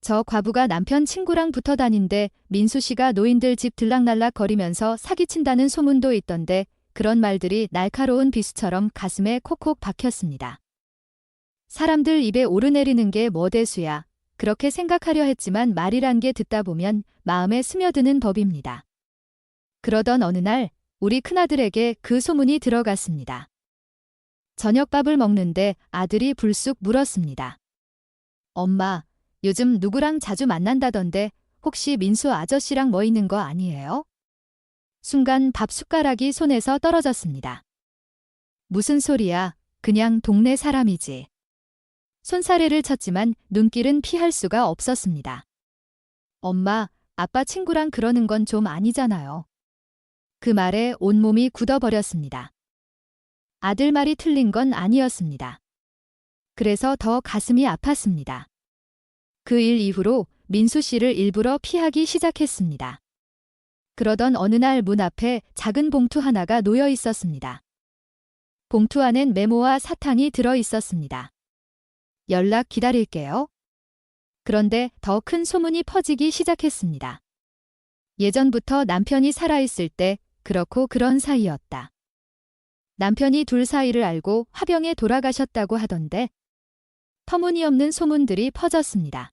저 과부가 남편 친구랑 붙어 다닌데 민수 씨가 노인들 집 들락날락 거리면서 사기친다는 소문도 있던데 그런 말들이 날카로운 비수처럼 가슴에 콕콕 박혔습니다. 사람들 입에 오르내리는 게 뭐 대수야. 그렇게 생각하려 했지만 말이란 게 듣다 보면 마음에 스며드는 법입니다. 그러던 어느 날 우리 큰아들에게 그 소문이 들어갔습니다. 저녁밥을 먹는데 아들이 불쑥 물었습니다. 엄마, 요즘 누구랑 자주 만난다던데 혹시 민수 아저씨랑 뭐 있는 거 아니에요? 순간 밥 숟가락이 손에서 떨어졌습니다. 무슨 소리야, 그냥 동네 사람이지. 손사래를 쳤지만 눈길은 피할 수가 없었습니다. 엄마, 아빠 친구랑 그러는 건 좀 아니잖아요. 그 말에 온몸이 굳어버렸습니다. 아들 말이 틀린 건 아니었습니다. 그래서 더 가슴이 아팠습니다. 그 일 이후로 민수 씨를 일부러 피하기 시작했습니다. 그러던 어느 날 문 앞에 작은 봉투 하나가 놓여 있었습니다. 봉투 안엔 메모와 사탕이 들어 있었습니다. 연락 기다릴게요. 그런데 더 큰 소문이 퍼지기 시작했습니다. 예전부터 남편이 살아있을 때 그렇고 그런 사이였다. 남편이 둘 사이를 알고 화병에 돌아가셨다고 하던데 터무니없는 소문들이 퍼졌습니다.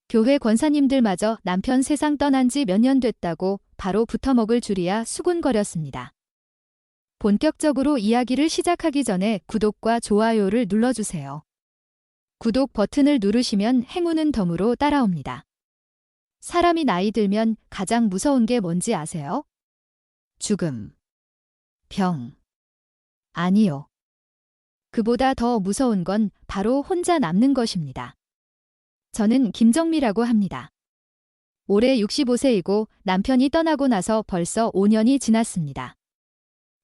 교회 권사님들마저 남편 세상 떠난 지 몇 년 됐다고 바로 붙어먹을 줄이야 수군거렸습니다. 본격적으로 이야기를 시작하기 전에 구독과 좋아요를 눌러주세요. 구독 버튼을 누르시면 행운은 덤으로 따라옵니다. 사람이 나이 들면 가장 무서운 게 뭔지 아세요? 죽음. 병. 아니요. 그보다 더 무서운 건 바로 혼자 남는 것입니다. 저는 김정미라고 합니다. 올해 65세이고 남편이 떠나고 나서 벌써 5년이 지났습니다.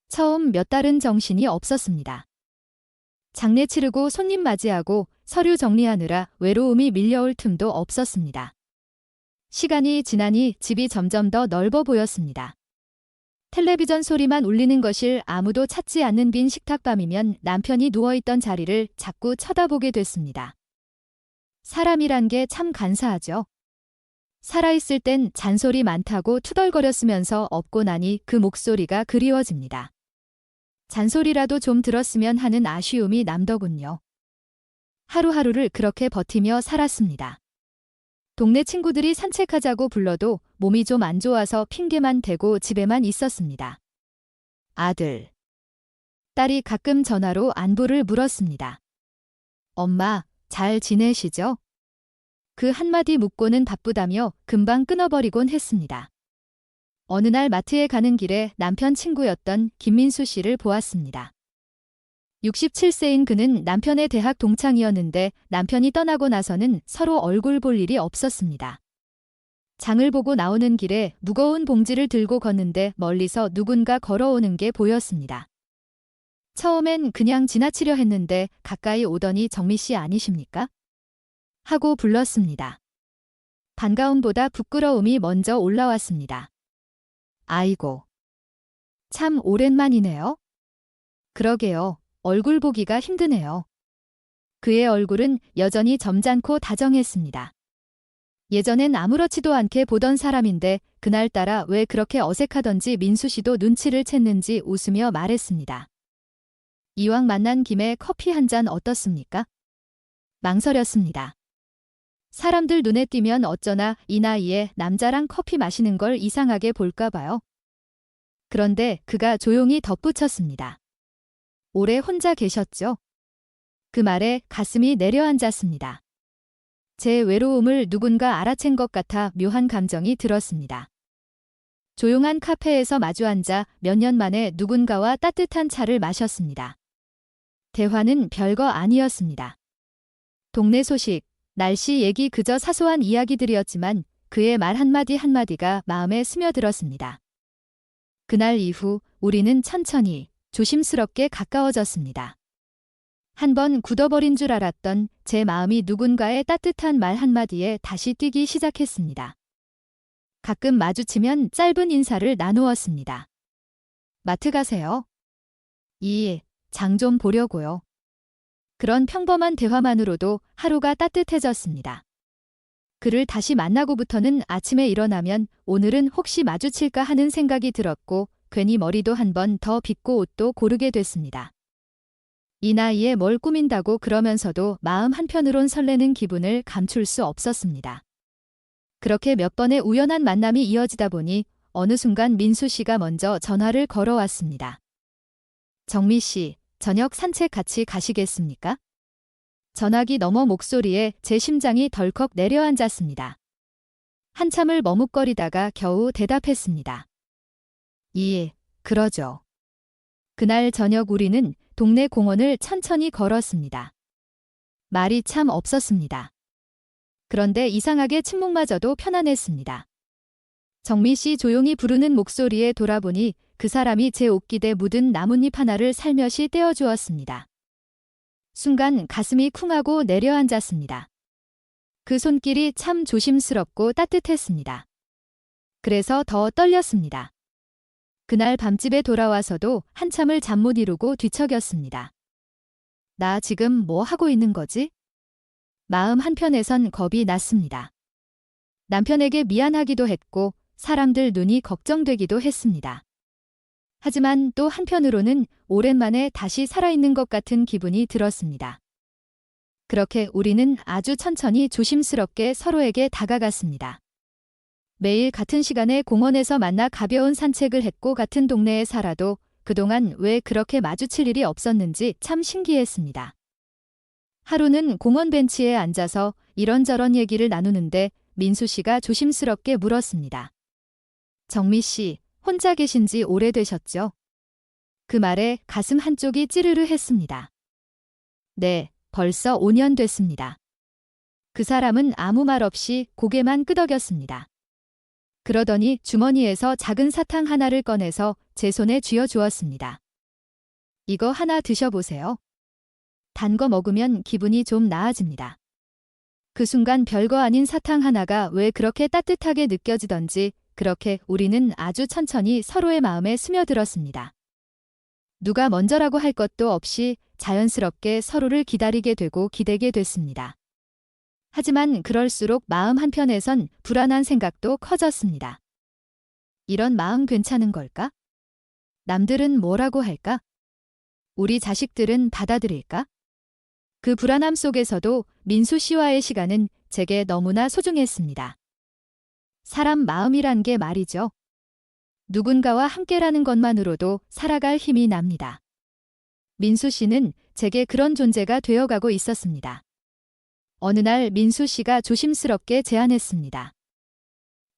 처음 몇 달은 정신이 없었습니다. 장례 치르고 손님 맞이하고 서류 정리하느라 외로움이 밀려올 틈도 없었습니다. 시간이 지나니 집이 점점 더 넓어 보였습니다. 텔레비전 소리만 울리는 것을 아무도 찾지 않는 빈 식탁밤이면 남편이 누워있던 자리를 자꾸 쳐다보게 됐습니다. 사람이란 게 참 간사하죠. 살아있을 땐 잔소리 많다고 투덜거렸으면서 없고 나니 그 목소리가 그리워집니다. 잔소리라도 좀 들었으면 하는 아쉬움이 남더군요. 하루하루를 그렇게 버티며 살았습니다. 동네 친구들이 산책하자고 불러도 몸이 좀 안 좋아서 핑계만 대고 집에만 있었습니다. 아들, 딸이 가끔 전화로 안부를 물었습니다. 엄마, 잘 지내시죠? 그 한마디 묻고는 바쁘다며 금방 끊어버리곤 했습니다. 어느 날 마트에 가는 길에 남편 친구였던 김민수 씨를 보았습니다. 67세인 그는 남편의 대학 동창이었는데 남편이 떠나고 나서는 서로 얼굴 볼 일이 없었습니다. 장을 보고 나오는 길에 무거운 봉지를 들고 걷는데 멀리서 누군가 걸어오는 게 보였습니다. 처음엔 그냥 지나치려 했는데 가까이 오더니 정미 씨 아니십니까? 하고 불렀습니다. 반가움보다 부끄러움이 먼저 올라왔습니다. 아이고, 참 오랜만이네요. 그러게요. 얼굴 보기가 힘드네요. 그의 얼굴은 여전히 점잖고 다정했습니다. 예전엔 아무렇지도 않게 보던 사람인데 그날따라 왜 그렇게 어색하던지 민수 씨도 눈치를 챘는지 웃으며 말했습니다. 이왕 만난 김에 커피 한 잔 어떻습니까? 망설였습니다. 사람들 눈에 띄면 어쩌나 이 나이에 남자랑 커피 마시는 걸 이상하게 볼까 봐요. 그런데 그가 조용히 덧붙였습니다. 오래 혼자 계셨죠? 그 말에 가슴이 내려앉았습니다. 제 외로움을 누군가 알아챈 것 같아 묘한 감정이 들었습니다. 조용한 카페에서 마주 앉아 몇 년 만에 누군가와 따뜻한 차를 마셨습니다. 대화는 별거 아니었습니다. 동네 소식, 날씨 얘기 그저 사소한 이야기들이었지만 그의 말 한마디 한마디가 마음에 스며들었습니다. 그날 이후 우리는 천천히 조심스럽게 가까워졌습니다. 한번 굳어버린 줄 알았던 제 마음이 누군가의 따뜻한 말 한마디에 다시 뛰기 시작했습니다. 가끔 마주치면 짧은 인사를 나누었습니다. 마트 가세요? 장 좀 보려고요. 그런 평범한 대화만으로도 하루가 따뜻해졌습니다. 그를 다시 만나고부터는 아침에 일어나면 오늘은 혹시 마주칠까 하는 생각이 들었고 괜히 머리도 한 번 더 빗고 옷도 고르게 됐습니다. 이 나이에 뭘 꾸민다고 그러면서도 마음 한편으론 설레는 기분을 감출 수 없었습니다. 그렇게 몇 번의 우연한 만남이 이어지다 보니 어느 순간 민수 씨가 먼저 전화를 걸어왔습니다. 정미 씨, 저녁 산책 같이 가시겠습니까? 전화기 너머 목소리에 제 심장이 덜컥 내려앉았습니다. 한참을 머뭇거리다가 겨우 대답했습니다. 예, 그러죠. 그날 저녁 우리는 동네 공원을 천천히 걸었습니다. 말이 참 없었습니다. 그런데 이상하게 침묵마저도 편안했습니다. 정미 씨 조용히 부르는 목소리에 돌아보니 그 사람이 제 옷깃에 묻은 나뭇잎 하나를 살며시 떼어주었습니다. 순간 가슴이 쿵하고 내려앉았습니다. 그 손길이 참 조심스럽고 따뜻했습니다. 그래서 더 떨렸습니다. 그날 밤집에 돌아와서도 한참을 잠 못 이루고 뒤척였습니다. 나 지금 뭐 하고 있는 거지? 마음 한편에선 겁이 났습니다. 남편에게 미안하기도 했고 사람들 눈이 걱정되기도 했습니다. 하지만 또 한편으로는 오랜만에 다시 살아있는 것 같은 기분이 들었습니다. 그렇게 우리는 아주 천천히 조심스럽게 서로에게 다가갔습니다. 매일 같은 시간에 공원에서 만나 가벼운 산책을 했고 같은 동네에 살아도 그동안 왜 그렇게 마주칠 일이 없었는지 참 신기했습니다. 하루는 공원 벤치에 앉아서 이런저런 얘기를 나누는데 민수 씨가 조심스럽게 물었습니다. 정미 씨, 혼자 계신 지 오래되셨죠? 그 말에 가슴 한쪽이 찌르르 했습니다. 네, 벌써 5년 됐습니다. 그 사람은 아무 말 없이 고개만 끄덕였습니다. 그러더니 주머니에서 작은 사탕 하나를 꺼내서 제 손에 쥐어주었습니다. 이거 하나 드셔보세요. 단 거 먹으면 기분이 좀 나아집니다. 그 순간 별거 아닌 사탕 하나가 왜 그렇게 따뜻하게 느껴지던지 그렇게 우리는 아주 천천히 서로의 마음에 스며들었습니다. 누가 먼저라고 할 것도 없이 자연스럽게 서로를 기다리게 되고 기대게 됐습니다. 하지만 그럴수록 마음 한편에선 불안한 생각도 커졌습니다. 이런 마음 괜찮은 걸까? 남들은 뭐라고 할까? 우리 자식들은 받아들일까? 그 불안함 속에서도 민수 씨와의 시간은 제게 너무나 소중했습니다. 사람 마음이란 게 말이죠. 누군가와 함께라는 것만으로도 살아갈 힘이 납니다. 민수 씨는 제게 그런 존재가 되어가고 있었습니다. 어느 날 민수 씨가 조심스럽게 제안했습니다.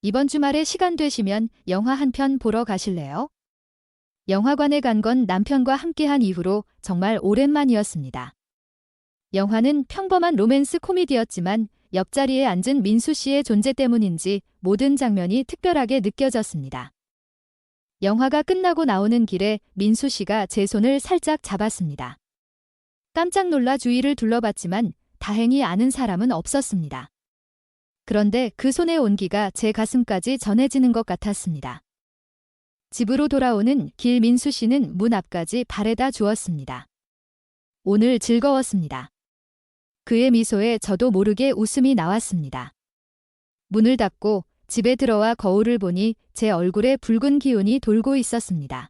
이번 주말에 시간 되시면 영화 한 편 보러 가실래요? 영화관에 간 건 남편과 함께한 이후로 정말 오랜만이었습니다. 영화는 평범한 로맨스 코미디였지만 옆자리에 앉은 민수 씨의 존재 때문인지 모든 장면이 특별하게 느껴졌습니다. 영화가 끝나고 나오는 길에 민수 씨가 제 손을 살짝 잡았습니다. 깜짝 놀라 주위를 둘러봤지만 다행히 아는 사람은 없었습니다. 그런데 그 손의 온기가 제 가슴까지 전해지는 것 같았습니다. 집으로 돌아오는 길 민수 씨는 문 앞까지 바래다 주었습니다. 오늘 즐거웠습니다. 그의 미소에 저도 모르게 웃음이 나왔습니다. 문을 닫고 집에 들어와 거울을 보니 제 얼굴에 붉은 기운이 돌고 있었습니다.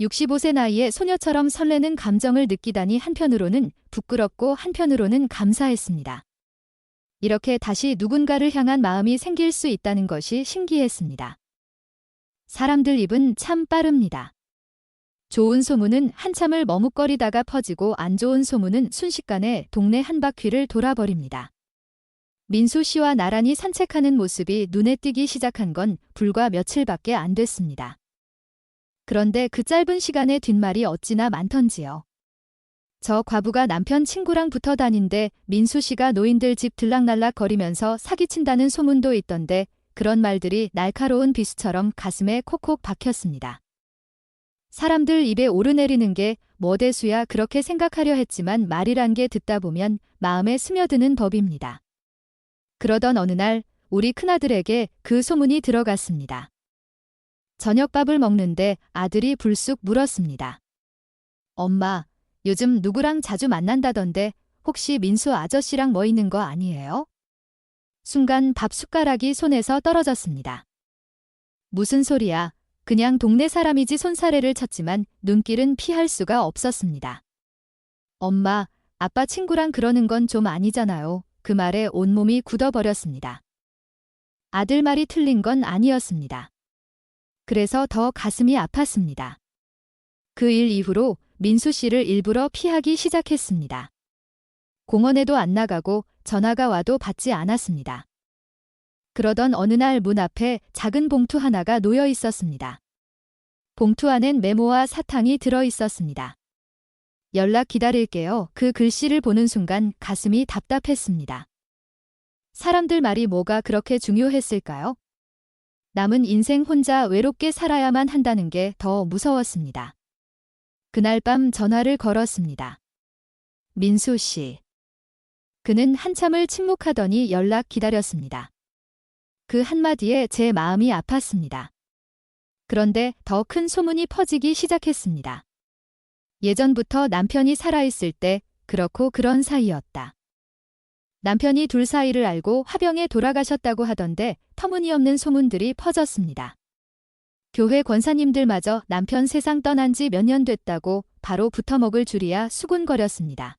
65세 나이에 소녀처럼 설레는 감정을 느끼다니 한편으로는 부끄럽고 한편으로는 감사했습니다. 이렇게 다시 누군가를 향한 마음이 생길 수 있다는 것이 신기했습니다. 사람들 입은 참 빠릅니다. 좋은 소문은 한참을 머뭇거리다가 퍼지고 안 좋은 소문은 순식간에 동네 한 바퀴를 돌아버립니다. 민수 씨와 나란히 산책하는 모습이 눈에 띄기 시작한 건 불과 며칠밖에 안 됐습니다. 그런데 그 짧은 시간에 뒷말이 어찌나 많던지요. 저 과부가 남편 친구랑 붙어 다닌데 민수 씨가 노인들 집 들락날락 거리면서 사기친다는 소문도 있던데 그런 말들이 날카로운 비수처럼 가슴에 콕콕 박혔습니다. 사람들 입에 오르내리는 게 뭐 대수야 그렇게 생각하려 했지만 말이란 게 듣다 보면 마음에 스며드는 법입니다. 그러던 어느 날 우리 큰아들에게 그 소문이 들어갔습니다. 저녁밥을 먹는데 아들이 불쑥 물었습니다. 엄마, 요즘 누구랑 자주 만난다던데 혹시 민수 아저씨랑 뭐 있는 거 아니에요? 순간 밥 숟가락이 손에서 떨어졌습니다. 무슨 소리야. 그냥 동네 사람이지 손사래를 쳤지만 눈길은 피할 수가 없었습니다. 엄마, 아빠 친구랑 그러는 건 좀 아니잖아요. 그 말에 온몸이 굳어버렸습니다. 아들 말이 틀린 건 아니었습니다. 그래서 더 가슴이 아팠습니다. 그 일 이후로 민수 씨를 일부러 피하기 시작했습니다. 공원에도 안 나가고 전화가 와도 받지 않았습니다. 그러던 어느 날 문 앞에 작은 봉투 하나가 놓여 있었습니다. 봉투 안엔 메모와 사탕이 들어 있었습니다. 연락 기다릴게요. 그 글씨를 보는 순간 가슴이 답답했습니다. 사람들 말이 뭐가 그렇게 중요했을까요? 남은 인생 혼자 외롭게 살아야만 한다는 게 더 무서웠습니다. 그날 밤 전화를 걸었습니다. 민수 씨. 그는 한참을 침묵하더니 연락 기다렸습니다. 그 한마디에 제 마음이 아팠습니다. 그런데 더 큰 소문이 퍼지기 시작했습니다. 예전부터 남편이 살아있을 때 그렇고 그런 사이였다. 남편이 둘 사이를 알고 화병에 돌아가셨다고 하던데 터무니없는 소문들이 퍼졌습니다. 교회 권사님들마저 남편 세상 떠난 지 몇 년 됐다고 바로 붙어먹을 줄이야 수군거렸습니다.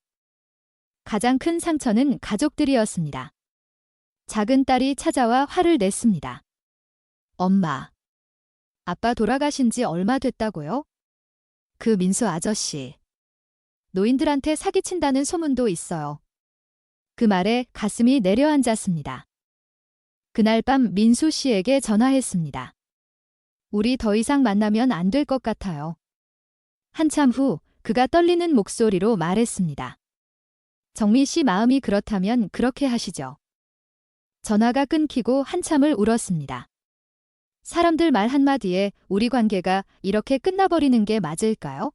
가장 큰 상처는 가족들이었습니다. 작은 딸이 찾아와 화를 냈습니다. 엄마, 아빠 돌아가신 지 얼마 됐다고요? 그 민수 아저씨. 노인들한테 사기친다는 소문도 있어요. 그 말에 가슴이 내려앉았습니다. 그날 밤 민수 씨에게 전화했습니다. 우리 더 이상 만나면 안 될 것 같아요. 한참 후 그가 떨리는 목소리로 말했습니다. 정민 씨 마음이 그렇다면 그렇게 하시죠. 전화가 끊기고 한참을 울었습니다. 사람들 말 한마디에 우리 관계가 이렇게 끝나버리는 게 맞을까요?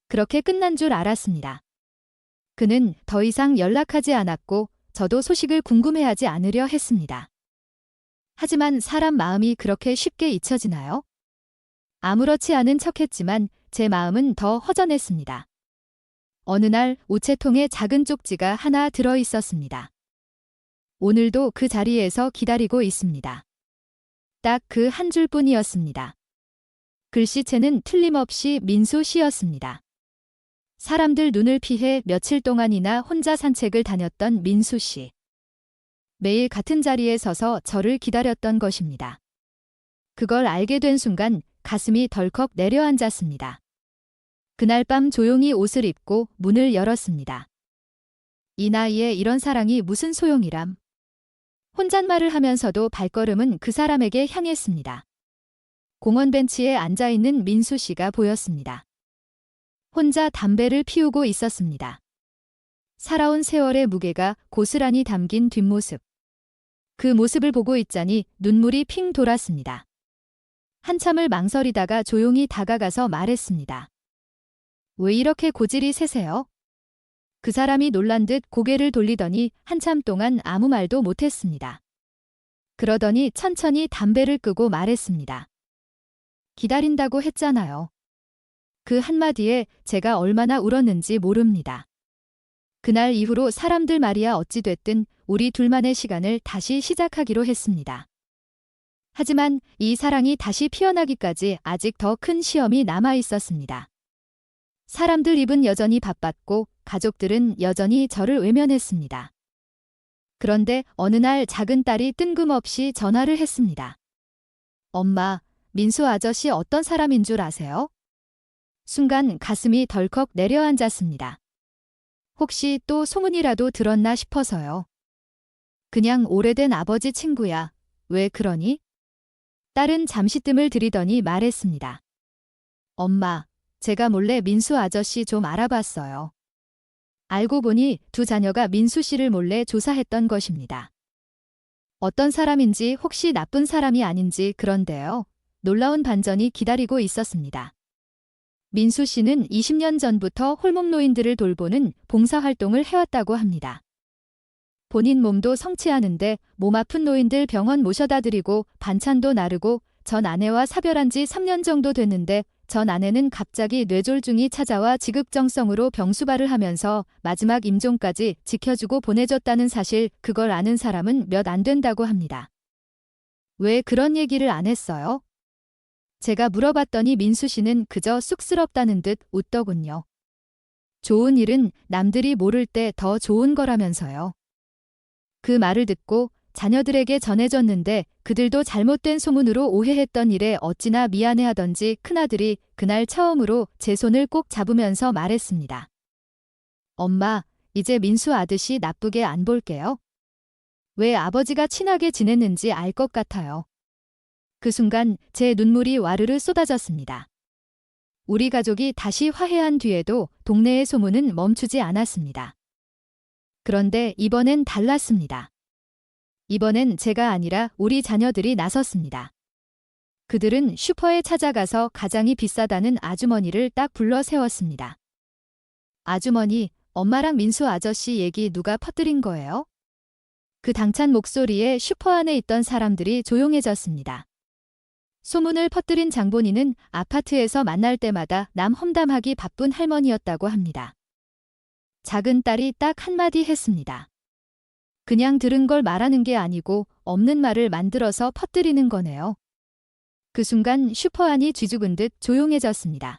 그렇게 끝난 줄 알았습니다. 그는 더 이상 연락하지 않았고 저도 소식을 궁금해하지 않으려 했습니다. 하지만 사람 마음이 그렇게 쉽게 잊혀지나요? 아무렇지 않은 척했지만 제 마음은 더 허전했습니다. 어느 날 우체통에 작은 쪽지가 하나 들어 있었습니다. 오늘도 그 자리에서 기다리고 있습니다. 딱 그 한 줄뿐이었습니다. 글씨체는 틀림없이 민수 씨였습니다. 사람들 눈을 피해 며칠 동안이나 혼자 산책을 다녔던 민수 씨. 매일 같은 자리에 서서 저를 기다렸던 것입니다. 그걸 알게 된 순간 가슴이 덜컥 내려앉았습니다. 그날 밤 조용히 옷을 입고 문을 열었습니다. 이 나이에 이런 사랑이 무슨 소용이람. 혼잣말을 하면서도 발걸음은 그 사람에게 향했습니다. 공원 벤치에 앉아있는 민수 씨가 보였습니다. 혼자 담배를 피우고 있었습니다. 살아온 세월의 무게가 고스란히 담긴 뒷모습. 그 모습을 보고 있자니 눈물이 핑 돌았습니다. 한참을 망설이다가 조용히 다가가서 말했습니다. 왜 이렇게 고질이 세세요? 그 사람이 놀란 듯 고개를 돌리더니 한참 동안 아무 말도 못했습니다. 그러더니 천천히 담배를 끄고 말했습니다. 기다린다고 했잖아요. 그 한마디에 제가 얼마나 울었는지 모릅니다. 그날 이후로 사람들 말이야 어찌됐든 우리 둘만의 시간을 다시 시작하기로 했습니다. 하지만 이 사랑이 다시 피어나기까지 아직 더 큰 시험이 남아 있었습니다. 사람들 입은 여전히 바빴고 가족들은 여전히 저를 외면했습니다. 그런데 어느 날 작은 딸이 뜬금없이 전화를 했습니다. 엄마, 민수 아저씨 어떤 사람인 줄 아세요? 순간 가슴이 덜컥 내려앉았습니다. 혹시 또 소문이라도 들었나 싶어서요. 그냥 오래된 아버지 친구야. 왜 그러니? 딸은 잠시 뜸을 들이더니 말했습니다. 엄마, 제가 몰래 민수 아저씨 좀 알아봤어요. 알고 보니 두 자녀가 민수 씨를 몰래 조사했던 것입니다. 어떤 사람인지 혹시 나쁜 사람이 아닌지 그런데요. 놀라운 반전이 기다리고 있었습니다. 민수 씨는 20년 전부터 홀몸노인들을 돌보는 봉사활동을 해왔다고 합니다. 본인 몸도 성취하는데 몸 아픈 노인들 병원 모셔다 드리고 반찬도 나르고 전 아내와 사별한 지 3년 정도 됐는데 전 아내는 갑자기 뇌졸중이 찾아와 지극정성으로 병수발을 하면서 마지막 임종까지 지켜주고 보내줬다는 사실, 그걸 아는 사람은 몇 안 된다고 합니다. 왜 그런 얘기를 안 했어요? 제가 물어봤더니 민수 씨는 그저 쑥스럽다는 듯 웃더군요. 좋은 일은 남들이 모를 때 더 좋은 거라면서요. 그 말을 듣고 자녀들에게 전해줬는데 그들도 잘못된 소문으로 오해했던 일에 어찌나 미안해하던지 큰아들이 그날 처음으로 제 손을 꼭 잡으면서 말했습니다. 엄마, 이제 민수 아저씨 나쁘게 안 볼게요. 왜 아버지가 친하게 지냈는지 알 것 같아요. 그 순간 제 눈물이 와르르 쏟아졌습니다. 우리 가족이 다시 화해한 뒤에도 동네의 소문은 멈추지 않았습니다. 그런데 이번엔 달랐습니다. 이번엔 제가 아니라 우리 자녀들이 나섰습니다. 그들은 슈퍼에 찾아가서 가장이 비싸다는 아주머니를 딱 불러 세웠습니다. 아주머니, 엄마랑 민수 아저씨 얘기 누가 퍼뜨린 거예요? 그 당찬 목소리에 슈퍼 안에 있던 사람들이 조용해졌습니다. 소문을 퍼뜨린 장본인은 아파트에서 만날 때마다 남 험담하기 바쁜 할머니였다고 합니다. 작은 딸이 딱 한마디 했습니다. 그냥 들은 걸 말하는 게 아니고 없는 말을 만들어서 퍼뜨리는 거네요. 그 순간 슈퍼 안이 쥐죽은 듯 조용해졌습니다.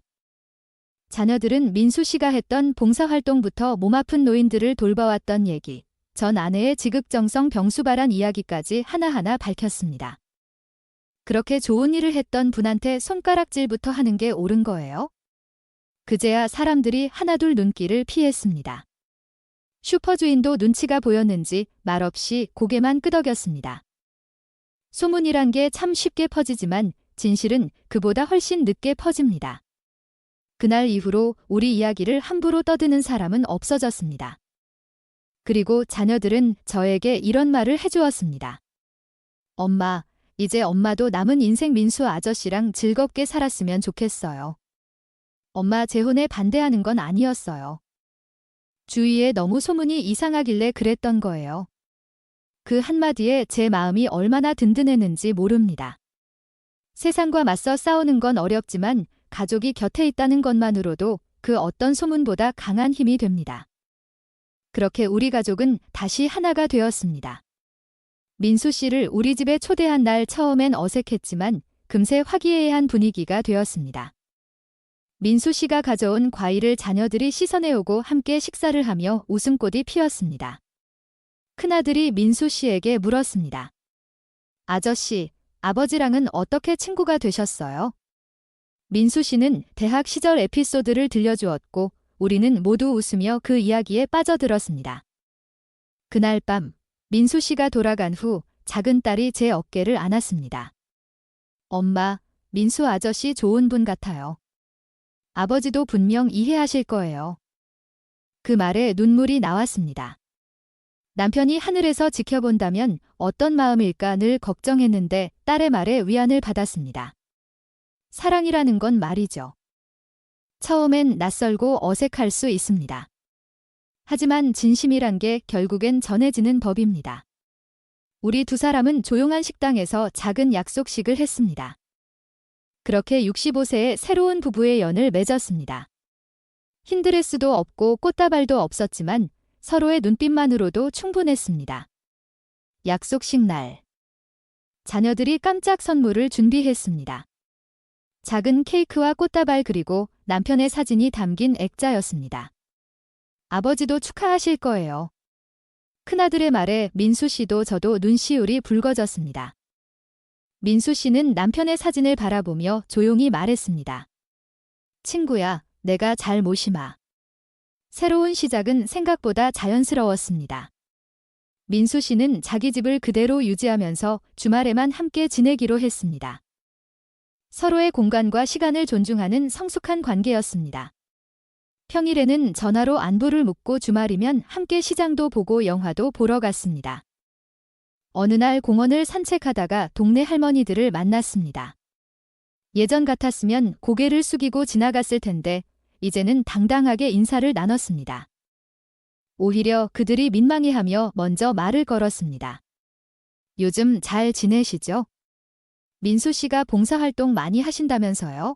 자녀들은 민수 씨가 했던 봉사활동부터 몸 아픈 노인들을 돌봐왔던 얘기, 전 아내의 지극정성 병수발한 이야기까지 하나하나 밝혔습니다. 그렇게 좋은 일을 했던 분한테 손가락질부터 하는 게 옳은 거예요? 그제야 사람들이 하나둘 눈길을 피했습니다. 슈퍼 주인도 눈치가 보였는지 말없이 고개만 끄덕였습니다. 소문이란 게 참 쉽게 퍼지지만 진실은 그보다 훨씬 늦게 퍼집니다. 그날 이후로 우리 이야기를 함부로 떠드는 사람은 없어졌습니다. 그리고 자녀들은 저에게 이런 말을 해주었습니다. 엄마, 이제 엄마도 남은 인생 민수 아저씨랑 즐겁게 살았으면 좋겠어요. 엄마 재혼에 반대하는 건 아니었어요. 주위에 너무 소문이 이상하길래 그랬던 거예요. 그 한마디에 제 마음이 얼마나 든든했는지 모릅니다. 세상과 맞서 싸우는 건 어렵지만 가족이 곁에 있다는 것만으로도 그 어떤 소문보다 강한 힘이 됩니다. 그렇게 우리 가족은 다시 하나가 되었습니다. 민수 씨를 우리 집에 초대한 날 처음엔 어색했지만 금세 화기애애한 분위기가 되었습니다. 민수 씨가 가져온 과일을 자녀들이 씻어내오고 함께 식사를 하며 웃음꽃이 피었습니다. 큰아들이 민수 씨에게 물었습니다. 아저씨, 아버지랑은 어떻게 친구가 되셨어요? 민수 씨는 대학 시절 에피소드를 들려주었고 우리는 모두 웃으며 그 이야기에 빠져들었습니다. 그날 밤 민수 씨가 돌아간 후 작은 딸이 제 어깨를 안았습니다. 엄마, 민수 아저씨 좋은 분 같아요. 아버지도 분명 이해하실 거예요. 그 말에 눈물이 나왔습니다. 남편이 하늘에서 지켜본다면 어떤 마음일까 늘 걱정했는데 딸의 말에 위안을 받았습니다. 사랑이라는 건 말이죠. 처음엔 낯설고 어색할 수 있습니다. 하지만 진심이란 게 결국엔 전해지는 법입니다. 우리 두 사람은 조용한 식당에서 작은 약속식을 했습니다. 그렇게 65세의 새로운 부부의 연을 맺었습니다. 흰 드레스도 없고 꽃다발도 없었지만 서로의 눈빛만으로도 충분했습니다. 약속식 날. 자녀들이 깜짝 선물을 준비했습니다. 작은 케이크와 꽃다발 그리고 남편의 사진이 담긴 액자였습니다. 아버지도 축하하실 거예요. 큰아들의 말에 민수 씨도 저도 눈시울이 붉어졌습니다. 민수 씨는 남편의 사진을 바라보며 조용히 말했습니다. 친구야, 내가 잘 모시마. 새로운 시작은 생각보다 자연스러웠습니다. 민수 씨는 자기 집을 그대로 유지하면서 주말에만 함께 지내기로 했습니다. 서로의 공간과 시간을 존중하는 성숙한 관계였습니다. 평일에는 전화로 안부를 묻고 주말이면 함께 시장도 보고 영화도 보러 갔습니다. 어느 날 공원을 산책하다가 동네 할머니들을 만났습니다. 예전 같았으면 고개를 숙이고 지나갔을 텐데 이제는 당당하게 인사를 나눴습니다. 오히려 그들이 민망해하며 먼저 말을 걸었습니다. 요즘 잘 지내시죠? 민수 씨가 봉사활동 많이 하신다면서요?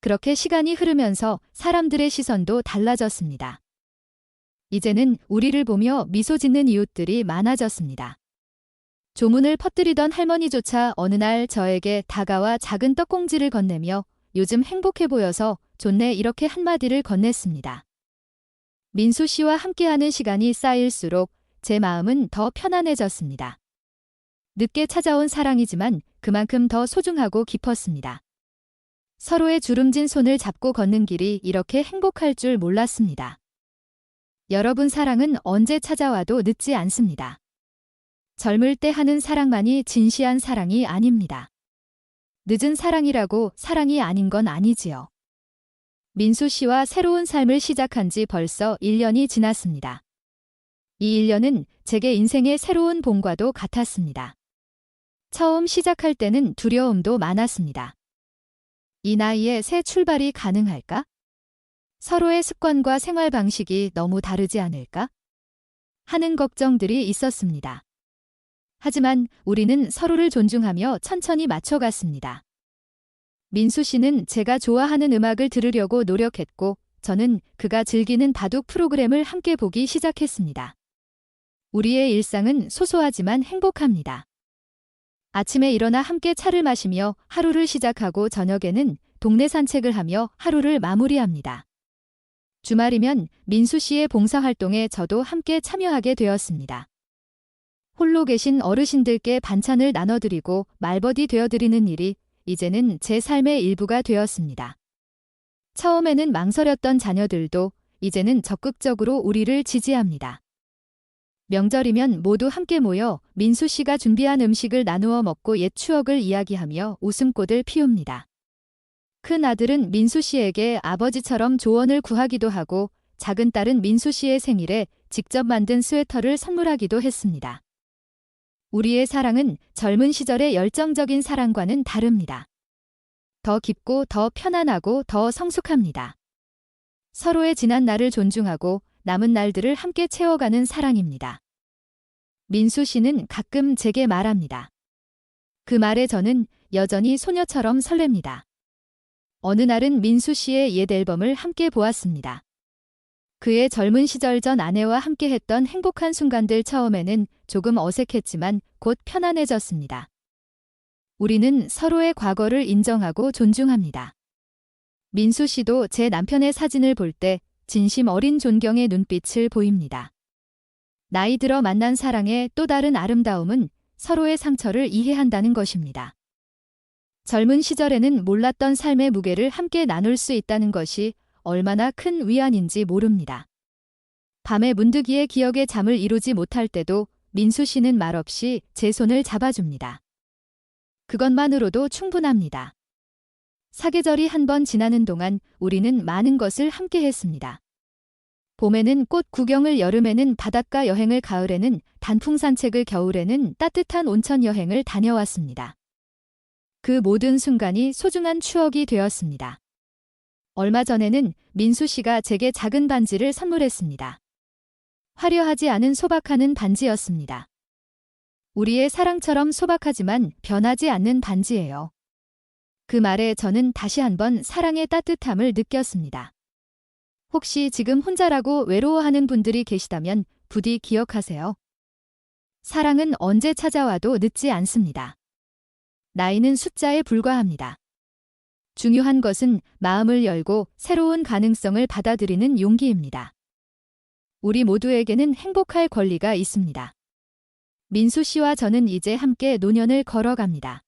그렇게 시간이 흐르면서 사람들의 시선도 달라졌습니다. 이제는 우리를 보며 미소 짓는 이웃들이 많아졌습니다. 조문을 퍼뜨리던 할머니조차 어느 날 저에게 다가와 작은 떡공지를 건네며 요즘 행복해 보여서 좋네 이렇게 한마디를 건넸습니다. 민수 씨와 함께하는 시간이 쌓일수록 제 마음은 더 편안해졌습니다. 늦게 찾아온 사랑이지만 그만큼 더 소중하고 깊었습니다. 서로의 주름진 손을 잡고 걷는 길이 이렇게 행복할 줄 몰랐습니다. 여러분, 사랑은 언제 찾아와도 늦지 않습니다. 젊을 때 하는 사랑만이 진시한 사랑이 아닙니다. 늦은 사랑이라고 사랑이 아닌 건 아니지요. 민수 씨와 새로운 삶을 시작한 지 벌써 1년이 지났습니다. 이 1년은 제게 인생의 새로운 봄과도 같았습니다. 처음 시작할 때는 두려움도 많았습니다. 이 나이에 새 출발이 가능할까? 서로의 습관과 생활 방식이 너무 다르지 않을까? 하는 걱정들이 있었습니다. 하지만 우리는 서로를 존중하며 천천히 맞춰갔습니다. 민수 씨는 제가 좋아하는 음악을 들으려고 노력했고, 저는 그가 즐기는 바둑 프로그램을 함께 보기 시작했습니다. 우리의 일상은 소소하지만 행복합니다. 아침에 일어나 함께 차를 마시며 하루를 시작하고 저녁에는 동네 산책을 하며 하루를 마무리합니다. 주말이면 민수 씨의 봉사활동에 저도 함께 참여하게 되었습니다. 홀로 계신 어르신들께 반찬을 나눠드리고 말버디 되어드리는 일이 이제는 제 삶의 일부가 되었습니다. 처음에는 망설였던 자녀들도 이제는 적극적으로 우리를 지지합니다. 명절이면 모두 함께 모여 민수 씨가 준비한 음식을 나누어 먹고 옛 추억을 이야기하며 웃음꽃을 피웁니다. 큰 아들은 민수 씨에게 아버지처럼 조언을 구하기도 하고, 작은 딸은 민수 씨의 생일에 직접 만든 스웨터를 선물하기도 했습니다. 우리의 사랑은 젊은 시절의 열정적인 사랑과는 다릅니다. 더 깊고 더 편안하고 더 성숙합니다. 서로의 지난 날을 존중하고 남은 날들을 함께 채워가는 사랑입니다. 민수 씨는 가끔 제게 말합니다. 그 말에 저는 여전히 소녀처럼 설렙니다. 어느 날은 민수 씨의 옛 앨범을 함께 보았습니다. 그의 젊은 시절 전 아내와 함께 했던 행복한 순간들, 처음에는 조금 어색했지만 곧 편안해졌습니다. 우리는 서로의 과거를 인정하고 존중합니다. 민수 씨도 제 남편의 사진을 볼 때 진심 어린 존경의 눈빛을 보입니다. 나이 들어 만난 사랑의 또 다른 아름다움은 서로의 상처를 이해한다는 것입니다. 젊은 시절에는 몰랐던 삶의 무게를 함께 나눌 수 있다는 것이 얼마나 큰 위안인지 모릅니다. 밤에 문득이의 기억에 잠을 이루지 못할 때도 민수 씨는 말없이 제 손을 잡아줍니다. 그것만으로도 충분합니다. 사계절이 한 번 지나는 동안 우리는 많은 것을 함께 했습니다. 봄에는 꽃 구경을, 여름에는 바닷가 여행을, 가을에는 단풍 산책을, 겨울에는 따뜻한 온천 여행을 다녀왔습니다. 그 모든 순간이 소중한 추억이 되었습니다. 얼마 전에는 민수 씨가 제게 작은 반지를 선물했습니다. 화려하지 않은 소박하는 반지였습니다. 우리의 사랑처럼 소박하지만 변하지 않는 반지예요. 그 말에 저는 다시 한번 사랑의 따뜻함을 느꼈습니다. 혹시 지금 혼자라고 외로워하는 분들이 계시다면 부디 기억하세요. 사랑은 언제 찾아와도 늦지 않습니다. 나이는 숫자에 불과합니다. 중요한 것은 마음을 열고 새로운 가능성을 받아들이는 용기입니다. 우리 모두에게는 행복할 권리가 있습니다. 민수 씨와 저는 이제 함께 노년을 걸어갑니다.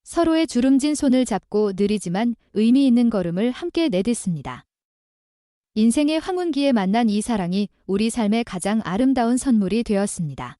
서로의 주름진 손을 잡고 느리지만 의미 있는 걸음을 함께 내딛습니다. 인생의 황혼기에 만난 이 사랑이 우리 삶의 가장 아름다운 선물이 되었습니다.